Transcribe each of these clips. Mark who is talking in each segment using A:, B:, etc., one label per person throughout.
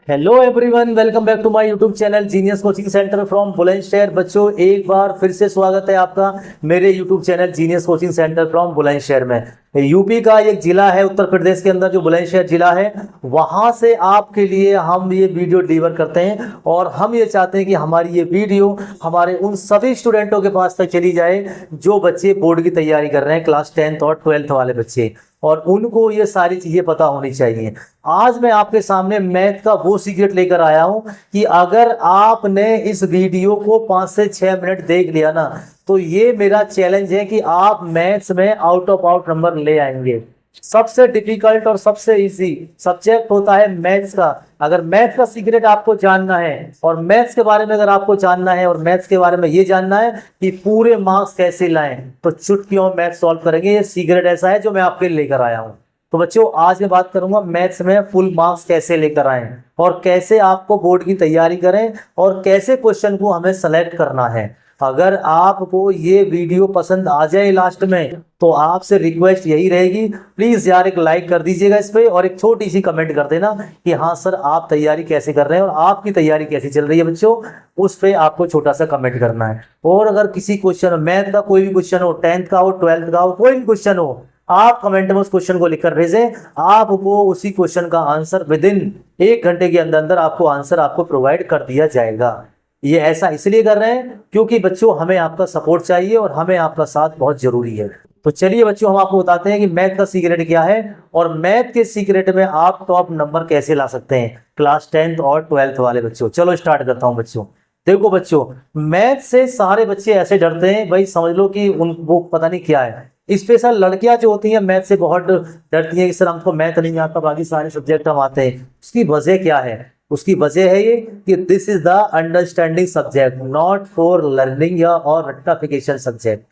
A: Hello everyone, welcome back to my YouTube channel genius coaching centre from Bulandshahr. बच्चों, एक बार फिर से स्वागत है आपका मेरे YouTube channel genius coaching centre from Bulandshahr में। यूपी का एक जिला है उत्तर प्रदेश के अंदर, जो बुलंदशहर जिला है, वहां से आपके लिए हम ये वीडियो डिलीवर करते हैं और हम ये चाहते हैं कि हमारी ये वीडियो हमारे उन सभी स्टूडेंटों के पास तक चली जाए जो बच्चे बोर्ड की तैयारी कर रहे हैं, क्लास 10th और 12th वाले बच्चे, और उनको ये सारी चीजें पता होनी चाहिए। आज मैं आपके सामने मैथ का वो सीक्रेट लेकर आया हूं कि अगर आपने इस वीडियो को 5 से 6 मिनट देख लिया ना, तो ये मेरा चैलेंज है कि आप मैथ्स में आउट ऑफ आउट नंबर ले आएंगे। सबसे डिफिकल्ट और सबसे इजी सब्जेक्ट होता है मैथ्स का। अगर मैथ्स का सीक्रेट आपको जानना है और मैथ्स के बारे में अगर आपको जानना है और मैथ्स के बारे में ये जानना है कि पूरे मार्क्स कैसे लाएं, तो चुटकियों मैथ सॉल्व करेंगे। ये सीक्रेट ऐसा है जो मैं आपके लिए लेकर आया हूं। तो बच्चों, आज मैं बात करूंगा मैथ्स में फुल मार्क्स कैसे लेकर आएं और कैसे आपको बोर्ड की तैयारी करें और कैसे क्वेश्चन को हमें सेलेक्ट करना है। अगर आपको ये वीडियो पसंद आ जाए लास्ट में, तो आपसे रिक्वेस्ट यही रहेगी, प्लीज यार एक लाइक कर दीजिएगा इस पे और एक छोटी सी कमेंट कर देना कि हाँ सर, आप तैयारी कैसे कर रहे हैं और आपकी तैयारी कैसी चल रही है बच्चों। उस पे आपको छोटा सा कमेंट करना है। और अगर किसी क्वेश्चन, मैथ का कोई भी क्वेश्चन हो, 10th का हो, 12th का हो, कोई भी क्वेश्चन हो, आप कमेंट में उस क्वेश्चन को लिखकर भेजें। आपको उसी क्वेश्चन का आंसर विद इन 1 घंटे के अंदर अंदर आपको आंसर आपको प्रोवाइड कर दिया जाएगा। ये ऐसा इसलिए कर रहे हैं क्योंकि बच्चों, हमें आपका सपोर्ट चाहिए और हमें आपका साथ बहुत जरूरी है। तो चलिए बच्चों, हम आपको बताते हैं कि मैथ का सीक्रेट क्या है और मैथ के सीक्रेट में आप टॉप नंबर कैसे ला सकते हैं क्लास 10th और 12th वाले बच्चों। चलो स्टार्ट करता हूं बच्चों। देखो बच्चों, मैथ से सारे बच्चे ऐसे डरते हैं, भाई समझ लो कि उनको पता नहीं क्या है। स्पेशल लड़कियां जो होती हैं मैथ से बहुत डरती हैं कि सर हमको मैथ नहीं आता, बाकी सारे सब्जेक्ट हम आते हैं। उसकी वजह क्या है? उसकी वजह है ये कि this is the understanding subject, not for learning या और रट्टाफिकेशन सब्जेक्ट।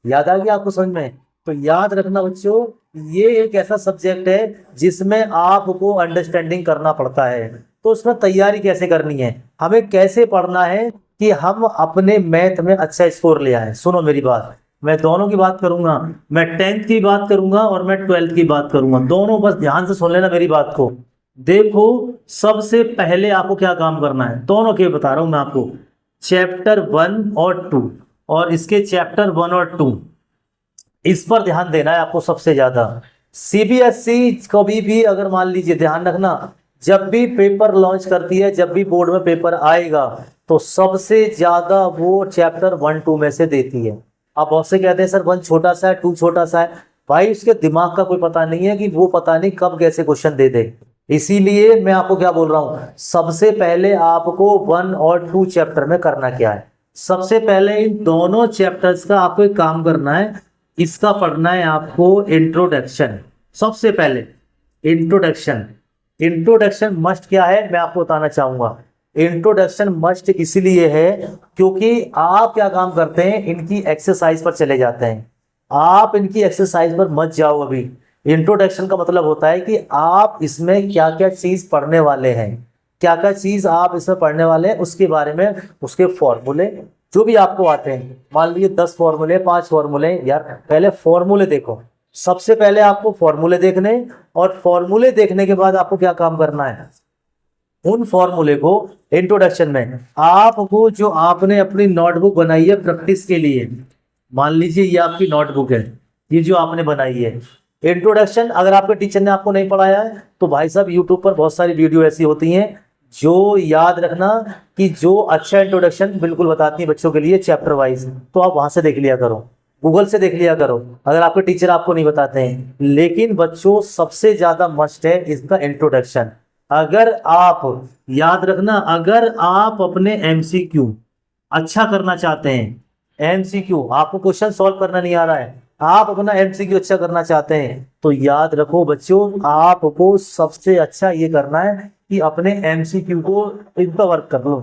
A: याद आ गया आपको समझ में? तो याद रखना बच्चों, ये एक ऐसा सब्जेक्ट है जिसमें आपको अंडरस्टैंडिंग करना पड़ता है। तो उसमें तैयारी कैसे करनी है, हमें कैसे पढ़ना है कि हम अपने मैथ में अच्छा स्कोर ले आए। सुनो मेरी बात, मैं दोनों की बात करूंगा, मैं 10th की बात करूंगा और मैं 12th की बात करूंगा, दोनों। बस ध्यान से सुन लेना मेरी बात को। देखो, सबसे पहले आपको क्या काम करना है, दोनों के बता रहा हूं मैं आपको। चैप्टर 1 और 2 और इसके चैप्टर 1 और 2, इस पर ध्यान देना है आपको सबसे ज्यादा। सीबीएसई कभी भी, अगर मान लीजिए, ध्यान रखना, जब भी पेपर लॉन्च करती है, जब भी बोर्ड में पेपर आएगा, तो सबसे ज्यादा वो चैप्टर 1 2 में से देती है। अब बहुत से कहते हैं सर 1 छोटा सा है, 2 छोटा सा है। भाई उसके दिमाग का कोई पता नहीं है कि वो पता नहीं कब कैसे क्वेश्चन दे दे। इसीलिए मैं आपको क्या बोल रहा हूं, सबसे पहले आपको 1 और 2 चैप्टर में करना क्या है। सबसे पहले इन दोनों चैप्टर्स का आपको एक काम करना है, इसका पढ़ना है आपको इंट्रोडक्शन। सबसे पहले इंट्रोडक्शन। इंट्रोडक्शन मस्ट क्या है, मैं आपको बताना चाहूंगा। इंट्रोडक्शन मस्ट इसलिए है क्योंकि आप क्या काम करते हैं, इनकी एक्सरसाइज पर चले जाते हैं। आप इनकी एक्सरसाइज पर मत जाओ अभी। इंट्रोडक्शन का मतलब होता है कि आप इसमें क्या क्या चीज पढ़ने वाले हैं, क्या क्या चीज आप इसमें पढ़ने वाले हैं, उसके बारे में, उसके फॉर्मूले जो भी आपको आते हैं। मान लीजिए 10 फॉर्मूले, 5 फॉर्मूले, यार पहले फॉर्मूले देखो। सबसे पहले आपको फॉर्मूले देखने, और फॉर्मूले देखने के बाद आपको क्या काम करना है, उन फॉर्मूले को इंट्रोडक्शन में आपको, जो आपने अपनी नोटबुक बनाई है प्रैक्टिस के लिए, मान लीजिए ये आपकी नोटबुक है, ये जो आपने बनाई है, इंट्रोडक्शन अगर आपके टीचर ने आपको नहीं पढ़ाया है, तो भाई साहब यूट्यूब पर बहुत सारी वीडियो ऐसी होती हैं जो, याद रखना, कि जो अच्छा इंट्रोडक्शन बिल्कुल बताती है बच्चों के लिए चैप्टर वाइज, तो आप वहां से देख लिया करो, गूगल से देख लिया करो, अगर आपके टीचर आपको नहीं बताते हैं। लेकिन बच्चों, सबसे ज्यादा मस्ट है इसका इंट्रोडक्शन। अगर आप, याद रखना, अगर आप अपने एमसीक्यू अच्छा करना चाहते हैं, एमसीक्यू, आपको क्वेश्चन सॉल्व करना नहीं आ रहा है, आप अपना एमसीक्यू अच्छा करना चाहते हैं, तो याद रखो बच्चों, आपको सबसे अच्छा ये करना है कि अपने एमसीक्यू को इन पर वर्क कर लो।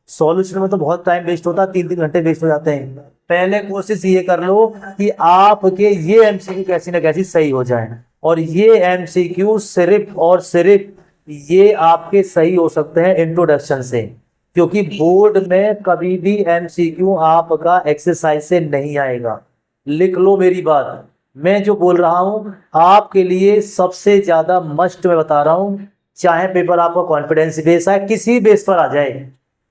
A: सॉल्यूशन में तो बहुत टाइम वेस्ट होता है, 3-3 घंटे वेस्ट हो जाते हैं। पहले कोशिश ये कर लो कि आपके ये एमसीक्यू कैसी ना कैसी सही हो जाए, और ये एमसीक्यू सिर्फ और सिर्फ ये आपके सही हो सकते हैं इंट्रोडक्शन से, क्योंकि बोर्ड में कभी भी एमसीक्यू आपका एक्सरसाइज से नहीं आएगा। लिख लो मेरी बात, मैं जो बोल रहा हूं आपके लिए सबसे ज्यादा मस्ट मैं बता रहा हूं, चाहे पेपर आपका कॉन्फिडेंस बेस है, किसी बेस पर आ जाए,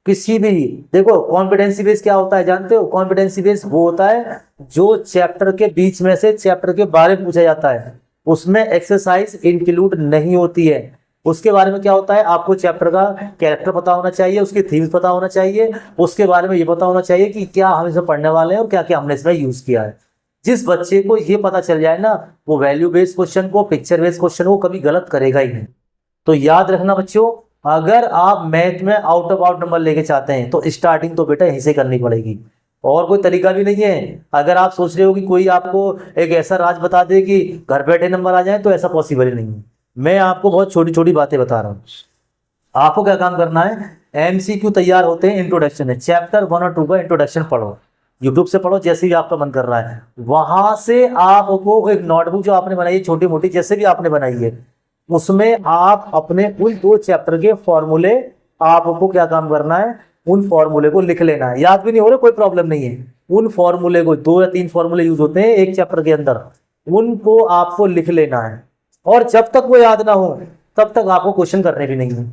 A: किसी भी। देखो कॉन्फिडेंसी बेस क्या होता है जानते हो? कॉन्फिडेंसी बेस वो होता है जो चैप्टर के बीच में से चैप्टर के बारे में पूछा जाता है, उसमें एक्सरसाइज इंक्लूड नहीं होती है। उसके बारे में क्या होता है, आपको चैप्टर का कैरेक्टर पता होना चाहिए, उसकी थीम्स पता होना चाहिए, उसके बारे में ये पता होना चाहिए कि क्या हम इसमें पढ़ने वाले हैं और क्या क्या हमने इसमें यूज किया है। जिस बच्चे को ये पता चल जाए ना, वो वैल्यू बेस्ड क्वेश्चन को, पिक्चर बेस्ड क्वेश्चन को कभी गलत करेगा ही नहीं। तो याद रखना बच्चों, अगर आप मैथ में आउट ऑफ आउट नंबर लेके चाहते हैं तो स्टार्टिंग तो बेटा यहीं से करनी पड़ेगी, और कोई तरीका भी नहीं है। अगर आप सोच रहे हो कि कोई आपको एक ऐसा राज बता दे कि घर बैठे नंबर आ जाए, तो ऐसा पॉसिबल ही नहीं है। मैं आपको बहुत छोटी छोटी बातें बता रहा हूँ। आपको क्या काम करना है, एमसीक्यू तैयार होते हैं, इंट्रोडक्शन है, चैप्टर 1 और 2 का इंट्रोडक्शन पढ़ो, यूट्यूब से पढ़ो जैसे भी आपका मन कर रहा है। वहां से आपको एक नोटबुक जो आपने बनाई है छोटी मोटी, जैसे भी आपने बनाई है, उसमें आप अपने उन 2 चैप्टर के फॉर्मूले, आपको क्या काम करना है, उन फॉर्मूले को लिख लेना है। याद भी नहीं हो रहा कोई प्रॉब्लम नहीं है, उन फॉर्मूले को, 2 या 3 फॉर्मूले यूज होते हैं एक चैप्टर के अंदर, उनको आपको लिख लेना है। और जब तक वो याद ना हो तब तक आपको क्वेश्चन करने भी नहीं है।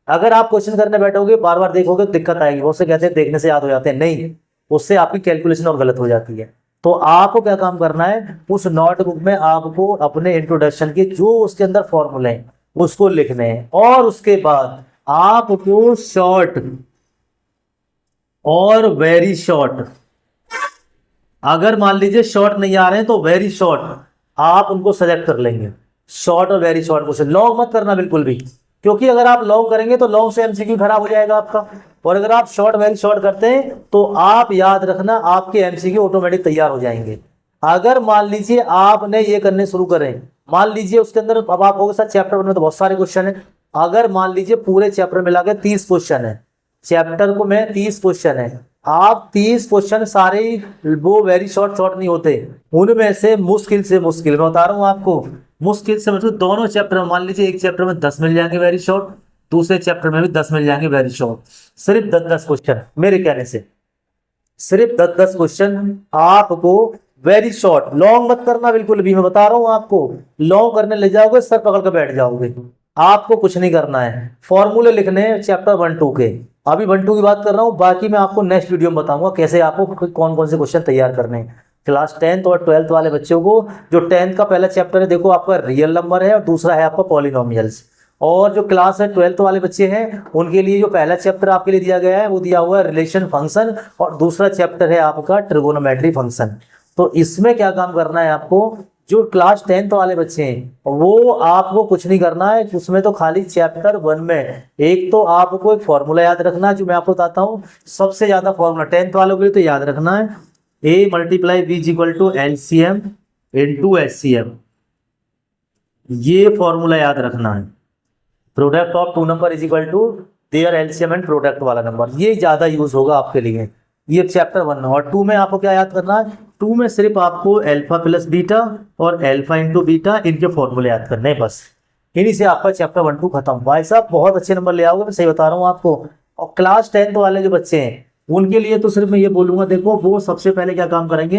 A: अगर आप क्वेश्चन करने बैठोगे बार बार देखोगे तो दिक्कत आएगी। वो से कहते हैं देखने से याद हो जाते हैं, नहीं, उससे आपकी कैलकुलेशन और गलत हो जाती है। तो आपको क्या काम करना है, उस नोटबुक में आपको अपने इंट्रोडक्शन के जो उसके अंदर फॉर्मूले हैं उसको लिखने हैं, और उसके बाद आपको शॉर्ट और वेरी शॉर्ट, अगर मान लीजिए शॉर्ट नहीं आ रहे हैं तो वेरी शॉर्ट आप उनको सेलेक्ट कर लेंगे। शॉर्ट और वेरी शॉर्ट क्वेश्चन, लॉन्ग मत करना बिल्कुल भी, क्योंकि अगर आप लॉन्ग करेंगे तो लॉन्ग से एमसीक्यू खराब हो जाएगा आपका। और अगर आप शॉर्ट वेरी शॉर्ट करते हैं तो आप याद रखना आपके एमसीक्यू ऑटोमेटिक तैयार हो जाएंगे। अगर मान लीजिए आपने ये करने शुरू करें, मान लीजिए उसके अंदर, अब आप होगा सर चैप्टर 1 में तो बहुत सारे क्वेश्चन है, अगर मान लीजिए पूरे चैप्टर में लाके 30 क्वेश्चन है, चैप्टर को में 30 क्वेश्चन है, आप 30 क्वेश्चन सारे वो वेरी शॉर्ट शॉर्ट नहीं होते, उनमें से मुश्किल मैं बता रहा हूँ आपको, मुश्किल से मतलब दोनों चैप्टर में, मान लीजिए एक चैप्टर में 10 मिल जाएंगे वेरी शॉर्ट, दूसरे चैप्टर में भी 10 मिल जाएंगे वेरी शॉर्ट। सिर्फ 10-10 क्वेश्चन, मेरे कहने से सिर्फ 10-10 क्वेश्चन आपको वेरी शॉर्ट, लॉन्ग मत करना बिल्कुल भी, मैं बता रहा हूं आपको। लॉन्ग करने ले जाओगे सर पकड़ कर बैठ जाओगे। आपको कुछ नहीं करना है, फॉर्मूले लिखने हैं चैप्टर 1-2 के। अभी 1-2 की बात कर रहा हूं, बाकी मैं आपको नेक्स्ट वीडियो में बताऊंगा कैसे आपको कौन कौन से क्वेश्चन तैयार करने हैं। क्लास 10th और 12th वाले बच्चों को, जो 10th का पहला चैप्टर है देखो आपका रियल नंबर है और दूसरा है आपका पॉलिनोमियल्स, और जो क्लास है 12th वाले बच्चे हैं उनके लिए जो पहला चैप्टर आपके लिए दिया गया है वो दिया हुआ है रिलेशन फंक्शन, और दूसरा चैप्टर है आपका ट्रिगोनोमेट्री फंक्शन। तो इसमें क्या काम करना है आपको, जो क्लास 10th वाले बच्चे हैं वो आपको कुछ नहीं करना है, उसमें तो खाली चैप्टर 1 में एक तो आपको एक फॉर्मूला याद रखना है जो मैं आपको बताता हूँ, सबसे ज्यादा फॉर्मूला 10th वालों के लिए तो याद रखना है, A × B = LCM × SCM, ये फॉर्मूला याद रखना है। Product of 2 number = their LCM and product वाला नंबर, ये ज्यादा यूज होगा आपके लिए। ये चैप्टर 1 और 2 में आपको क्या याद करना है, 2 में सिर्फ आपको अल्फा प्लस बीटा और अल्फा इंटू बीटा, इनके फॉर्मूले याद करने हैं बस। इन्हीं से आपका चैप्टर 1-2 खत्म। भाई साहब बहुत अच्छे नंबर ले आओगे, मैं सही बता रहा हूँ आपको। और क्लास 10th वाले जो बच्चे हैं उनके लिए तो सिर्फ मैं ये बोलूंगा, देखो वो सबसे पहले क्या काम करेंगे,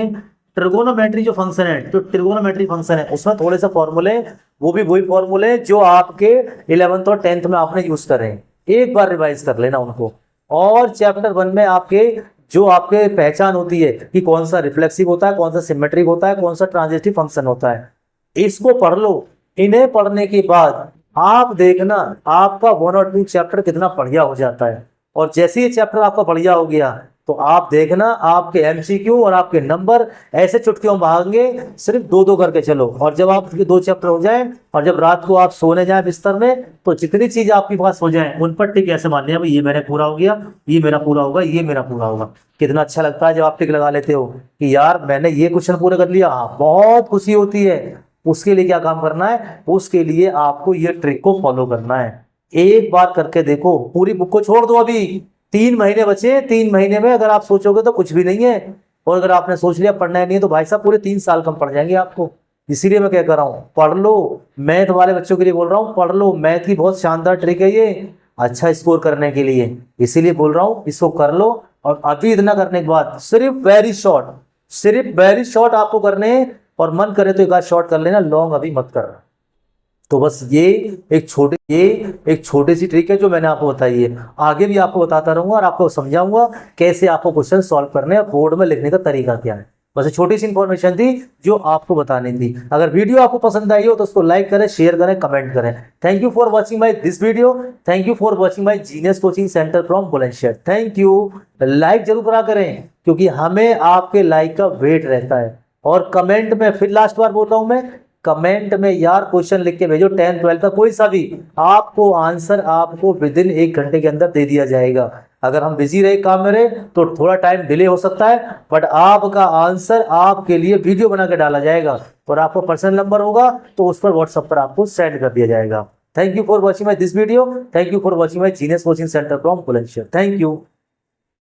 A: ट्रिगोनोमेट्री जो फंक्शन है, जो ट्रिगोनोमेट्री फंक्शन है उसमें थोड़े से फॉर्मूले, वो भी वही फॉर्मूले जो आपके 11th और 10th में आपने यूज करे, एक बार रिवाइज कर लेना उनको। और चैप्टर 1 में आपके जो आपके पहचान होती है कि कौन सा रिफ्लेक्सिव होता है, कौन सा सिमेट्रिक होता है, कौन सा ट्रांजिटिव फंक्शन होता है, इसको पढ़ लो। इन्हें पढ़ने के बाद आप देखना आपका 1 और 2 चैप्टर कितना बढ़िया हो जाता है। और जैसे ही चैप्टर आपका बढ़िया हो गया तो आप देखना आपके एमसीक्यू और आपके नंबर ऐसे चुटकियों भागेंगे, सिर्फ 2-2 करके चलो। और जब आपके 2 चैप्टर हो जाए और जब रात को आप सोने जाए बिस्तर में, तो जितनी चीज आपके पास हो जाए उन पर टिक ऐसे मान लिया, भाई ये मैंने पूरा हो गया, ये मेरा पूरा होगा, ये मेरा पूरा होगा। कितना अच्छा लगता है जब आप टिक लगा लेते हो कि यार मैंने ये क्वेश्चन पूरा कर लिया, बहुत खुशी होती है। उसके लिए क्या काम करना है, उसके लिए आपको ये ट्रिक को फॉलो करना है। एक बार करके देखो, पूरी बुक को छोड़ दो, अभी 3 महीने बचे, 3 महीने में अगर आप सोचोगे तो कुछ भी नहीं है, और अगर आपने सोच लिया पढ़ना नहीं है तो भाई साहब पूरे 3 साल कम पड़ जाएंगे आपको। इसीलिए मैं क्या कर रहा हूँ, पढ़ लो। मैथ वाले बच्चों के लिए बोल रहा हूँ, पढ़ लो, मैथ की बहुत शानदार ट्रिक है ये अच्छा स्कोर करने के लिए, इसीलिए बोल रहा हूँ इसको कर लो। और अभी इतना करने के बाद सिर्फ वेरी शॉर्ट आपको करने, और मन करे तो एक आध शॉर्ट कर लेना, लॉन्ग अभी मत करना। तो बस ये एक छोटी सी ट्रिक है जो मैंने आपको बताई है। आगे भी आपको बताता रहूंगा और आपको समझाऊंगा कैसे आपको क्वेश्चन सॉल्व करने हैं, बोर्ड में लिखने का तरीका क्या है। बस एक छोटी सी इंफॉर्मेशन थी जो आपको बतानी थी। अगर वीडियो आपको पसंद आई हो तो उसको लाइक करें, शेयर करें, कमेंट करें। Thank you for watching my this video. Thank you for watching my genius coaching centre from Bulandshahr. Thank you. Like जरूर करा करें क्योंकि हमें आपके लाइक का वेट रहता है। और कमेंट में फिर लास्ट बार बोल रहा हूं मैं, कमेंट में यार क्वेश्चन लिख के भेजो 10th 12th का कोई सा भी, आपको आंसर आपको विद इन 1 घंटे के अंदर दे दिया जाएगा। अगर हम बिजी रहे काम में रहे तो थोड़ा टाइम डिले हो सकता है, बट आपका आंसर आपके लिए वीडियो बना के डाला जाएगा और आपको पर्सनल नंबर होगा तो उस पर व्हाट्सएप पर आपको सेंड कर दिया जाएगा। Thank you for watching my this video. Thank you for watching my genius coaching centre from Bulandshahr. Thank you.